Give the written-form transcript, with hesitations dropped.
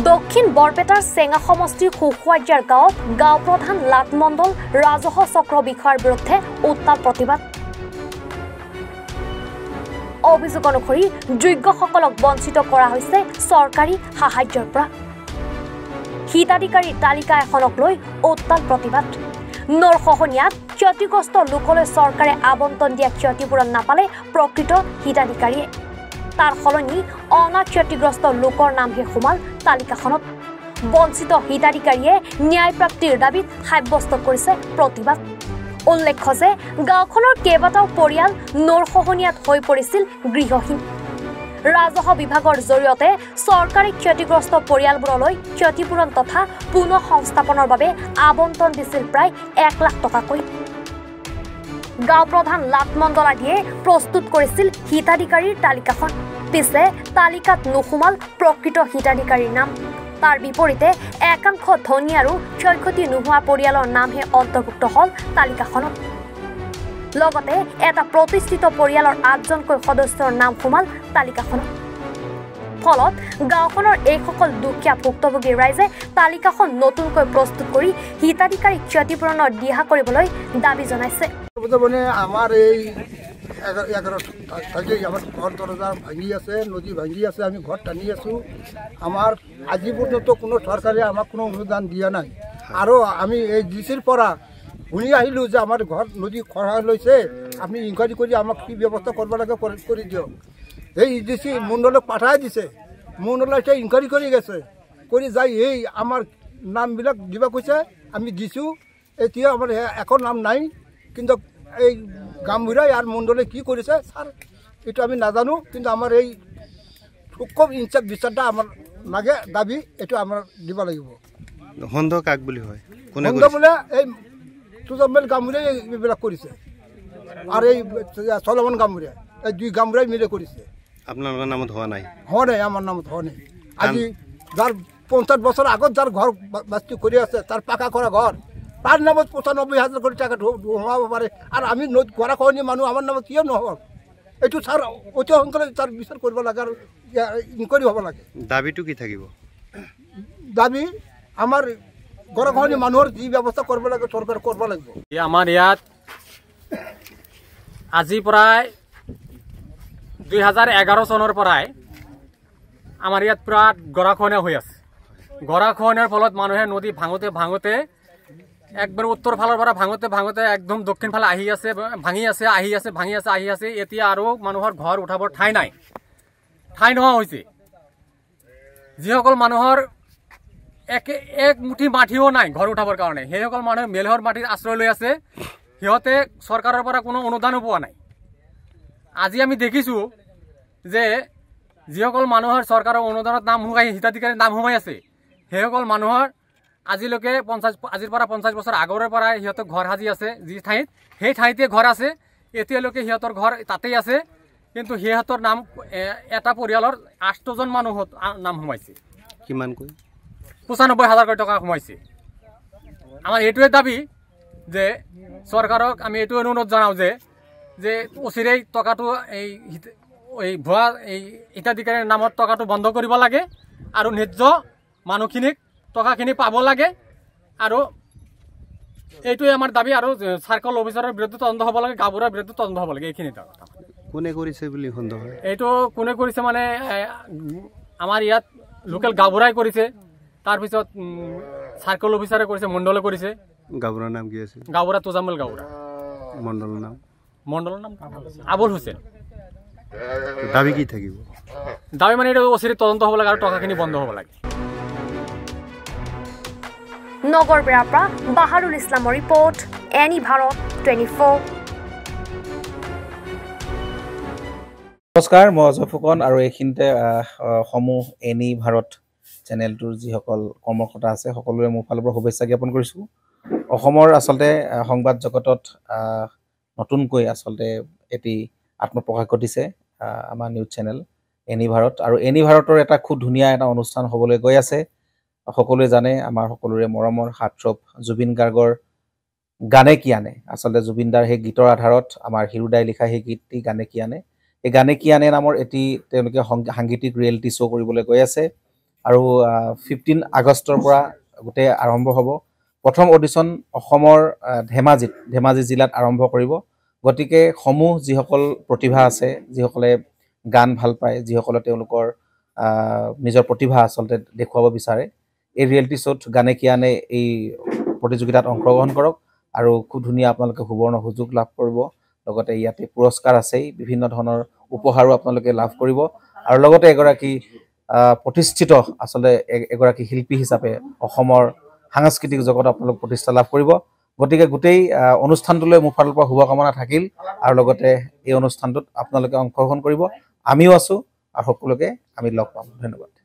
দক্ষিণ বৰপেটাৰ চেঙা সমষ্টিৰ সুখুৱাজাৰ গাঁৱত গাঁও প্ৰধান লাটমণ্ডল ৰাজহ চক্ৰ বিষয়াৰ বিৰুদ্ধে উত্তাল প্ৰতিবাদ। অভিযোগ অনুসৰি যোগ্যসকলক বঞ্চিত কৰা হৈছে চৰকাৰী সাহায্যৰ পৰা। হিতাধিকাৰীৰ তালিকা এখনক লৈ উত্তাল প্ৰতিবাদ। নৰখহনীয়াত ক্ষতিগ্ৰস্ত লোকলৈ চৰকাৰে আবণ্টন দিয়া ক্ষতিপূৰণ নাপালে প্ৰকৃত হিতাধিকাৰীয়ে। তাৰ সলনি অনা ক্ষতিগ্ৰস্ত লোকৰ নামহে সোমাল তালিকাখনত। বঞ্চিত হিতাধিকাৰীয়ে ন্যায় প্ৰাপ্তিৰ দাবীত সাব্যস্ত কৰিছে প্ৰতিবাদ। উল্লেখ্য যে গাঁওখনৰ কেইবাটাও পৰিয়াল নৰখহনীয়াত হৈ পৰিছিল গৃহহীন। ৰাজহ বিভাগৰ জৰিয়তে চৰকাৰী ক্ষতিগ্ৰস্ত পৰিয়ালবোৰলৈ ক্ষতিপূৰণ তথা পুনৰ সংস্থাপনৰ বাবে আবণ্টন দিছিল প্ৰায় 1 লাখ টকাকৈ। গাঁও প্ৰধান লাটমণ্ডলাদিয়ে প্ৰস্তুত কৰিছিল হিতাধিকাৰীৰ তালিকাখন। পিছে তালিকাত নোসোমাল প্ৰকৃত হিতাধিকাৰীৰ নাম। তাৰ বিপৰীতে একাংশ ধনী আৰু ক্ষয়ক্ষতি নোহোৱা পৰিয়ালৰ নামহে অন্তৰ্ভুক্ত হল তালিকাখনত। লগতে এটা প্ৰতিষ্ঠিত পৰিয়ালৰ 8জনকৈ সদস্যৰ নাম সোমাল তালিকাখনত। ফলত গাঁওখনৰ এইসকল দুখীয়া ভুক্তভোগী ৰাইজে তালিকাখন নতুনকৈ প্ৰস্তুত কৰি হিতাধিকাৰী ক্ষতিপূৰণৰ দিহা কৰিবলৈ দাবী জনাইছে। আমাৰ এই 11 তাৰিখে আমাৰ ঘৰ দৰজা ভাঙি আছে, নদী ভাঙি আছে, আমি ঘৰ টানি আছোঁ। আমাৰ আজি পৰ্যন্ত কোনো চৰকাৰে আমাক কোনো অনুদান দিয়া নাই। আৰু আমি এই ডিচিৰ পৰা শুনি আহিলোঁ যে আমাৰ ঘৰ নদী খহাই লৈছে, আপুনি ইনকুৱাৰী কৰি আমাক কি ব্যৱস্থা কৰিব লাগে কৰি দিয়ক। এই ডিচি মণ্ডলক পঠাই দিছে, মণ্ডলে এতিয়া ইনকুৱাৰী কৰি গেছে, কৰি যাই এই আমাৰ নামবিলাক দিব কৈছে, আমি দিছোঁ। এতিয়া আমাৰ একো নাম নাই, কিন্তু এই গাঁওবুঢ়াই আর মণ্ডলে কি করেছে স্যার এটা আমি নাজানো, কিন্তু আমার এই খুব ইনচাপ বিচারটা আমার লাগে দাবি, এটা আমার দিব লাগিব। হন্দ কাক বুলি হয়? হন্দ বলে এই তুজামেল গাঁওবুঢ়াই এইবিলাক কৰিছে, আৰ এই চলমান গাঁওবুঢ়াই, এই 2 গাঁওবুঢ়াই মিলে কৰিছে। আপোনালোকৰ নামত হোৱা নাই? হোৱা নাই, আমাৰ নামত হোৱা নাই। আজি যার 50 বছর আগত যার ঘর বাস্তি করে আছে, তার পাকা করা ঘর, তার নামত 95,000 কোটি টাকা সোমাব পাৰে। আর আমি গড়া খহনীয়া মানুহ, আমার নামত কিয় নহ'ল? এইটো স্যার অতি সোনকালে তার বিচার কৰিব লাগে আৰু ইনকুৱাৰী হ'ব লাগে। দাবীটো কি থাকিব? দাবী আমাৰ গড়া খহনীয়া মানুহৰ যি ব্যৱস্থা কৰিব লাগে চৰকাৰে কৰিব লাগিব। আমাৰ ইয়াত আজি প্ৰায় 2011 চনৰ পৰাই আমাৰ ইয়াত পুৰা গৰাখহনীয়া হৈ আছে। গৰাখহনীয়াৰ ফলত মানুহে নদী ভাঙোতে একবাৰ উত্তৰ ফালৰ পৰা ভাঙোতে একদম দক্ষিণ ফালে আহি আছে, ভাঙি আছে। এতিয়া আৰু মানুহৰ ঘৰ উঠাবৰ ঠাই নাই, ঠাই নোহোৱা হৈছে। যিসকল মানুহৰ এক মুঠি মাটিও নাই ঘৰ উঠাবৰ কাৰণে, সেইসকল মানুহে মেলহৰ মাটিৰ আশ্ৰয় লৈ আছে। সিহঁতে চৰকাৰৰ পৰা কোনো অনুদানো পোৱা নাই। আজি আমি দেখিছোঁ যে যিসকল মানুহৰ চৰকাৰৰ অনুদানত নাম সোমাই, হিতাধিকাৰীৰ নাম সোমাই আছে, সেইসকল মানুহৰ আজিলৈকে আজিৰ পৰা 50 বছৰ আগৰে পৰাই সিহঁতৰ ঘৰ সাজি আছে। যি ঠাইত সেই ঠাইতে ঘৰ আছে, এতিয়ালৈকে সিহঁতৰ ঘৰ তাতেই আছে, কিন্তু সিহঁতৰ নাম এটা পৰিয়ালৰ 8জন মানুহ নাম সোমাইছে। কিমানকৈ? 95,000 টকা সোমাইছে। আমাৰ এইটোৱে দাবী যে চৰকাৰক আমি এইটো অনুৰোধ জনাওঁ যে অচিৰেই টকাটো এই ভুৱা এই হিতাধিকাৰীৰ নামত টকাটো বন্ধ কৰিব লাগে আৰু ন্যায্য মানুহখিনিক টকাখিনি পাব লাগে। আৰু এইটোৱে আমাৰ দাবী। আৰু চাৰ্কল অফিচাৰৰ বিৰুদ্ধে তদন্ত হ'ব লাগে, গাঁওবুঢ়াৰ বিৰুদ্ধে তদন্ত হ'ব লাগে। এইখিনি কোনে কৰিছে বুলি সন্দেহ হয়? এইটো কোনে কৰিছে মানে আমাৰ ইয়াত লোকেল গাঁওবুঢ়াই কৰিছে, তাৰপিছত চাৰ্কল অফিচাৰে কৰিছে, মণ্ডলে কৰিছে। গাঁওবুঢ়াৰ নাম কি আছে? গাঁওবুঢ়া তোজামেল গাঁওবুঢ়া। মণ্ডলৰ নাম আবুল হুছেইন। দাবী কি থাকিব? দাবী মানে এইটো অচিৰে তদন্ত হ'ব লাগে আৰু টকাখিনি বন্ধ হ'ব লাগে। নগৰবেৰাৰ পৰা বাহাৰুল ইছলামৰ ৰিপৰ্ট, এনি ভাৰত 24। নমস্কাৰ, মই অজয় ফুকন আৰু এইখিনিতে সমূহ এনি ভাৰত চেনেলটোৰ যিসকল কৰ্মকৰ্তা আছে সকলোৰে মোৰ ফালৰ পৰা শুভেচ্ছা জ্ঞাপন কৰিছোঁ। অসমৰ আচলতে সংবাদ জগতত নতুনকৈ আচলতে এটি আত্মপ্ৰকাশ ঘটিছে আমাৰ নিউজ চেনেল এনি ভাৰত। আৰু এনি ভাৰতৰ এটা খুব ধুনীয়া এটা অনুষ্ঠান হ'বলৈ গৈ আছে। সকলোৱে জানে, আমাৰ সকলোৰে মৰমৰ হাৰ্টথ্ৰব জুবিন গাৰ্গৰ গানে কি আনে, আচলতে জুবিন দাৰ সেই গীতৰ আধাৰত আমাৰ হিৰুদাই লিখা সেই গীতটি গানে কি আনে, এই গানে কি আনে নামৰ এটি তেওঁলোকে সাংগীতিক ৰিয়েলিটি শ্ব' কৰিবলৈ গৈ আছে। আৰু 15 আগষ্টৰ পৰা গোটেই আৰম্ভ হ'ব। প্ৰথম অডিশ্যন অসমৰ ধেমাজি জিলাত আৰম্ভ কৰিব। গতিকে সমূহ যিসকল প্ৰতিভা আছে, যিসকলে গান ভাল পায়, যিসকলে তেওঁলোকৰ নিজৰ প্ৰতিভা আচলতে দেখুৱাব বিচাৰে, এই ৰিয়েলিটি শ্ব'ত গানে কি আনে এই প্ৰতিযোগিতাত অংশগ্ৰহণ কৰক আৰু খুব ধুনীয়া আপোনালোকে সুবৰ্ণ সুযোগ লাভ কৰিব। লগতে ইয়াতে পুৰস্কাৰ আছেই, বিভিন্ন ধৰণৰ উপহাৰো আপোনালোকে লাভ কৰিব আৰু লগতে এগৰাকী প্ৰতিষ্ঠিত আচলতে এগৰাকী শিল্পী হিচাপে অসমৰ সাংস্কৃতিক জগতত আপোনালোক প্ৰতিষ্ঠা লাভ কৰিব। গতিকে গোটেই অনুষ্ঠানটোলৈ মোৰ ফালৰ পৰা শুভকামনা থাকিল আৰু লগতে এই অনুষ্ঠানটোত আপোনালোকে অংশগ্ৰহণ কৰিব। আমিও আছোঁ আৰু সকলোকে আমি লগ পাম। ধন্যবাদ।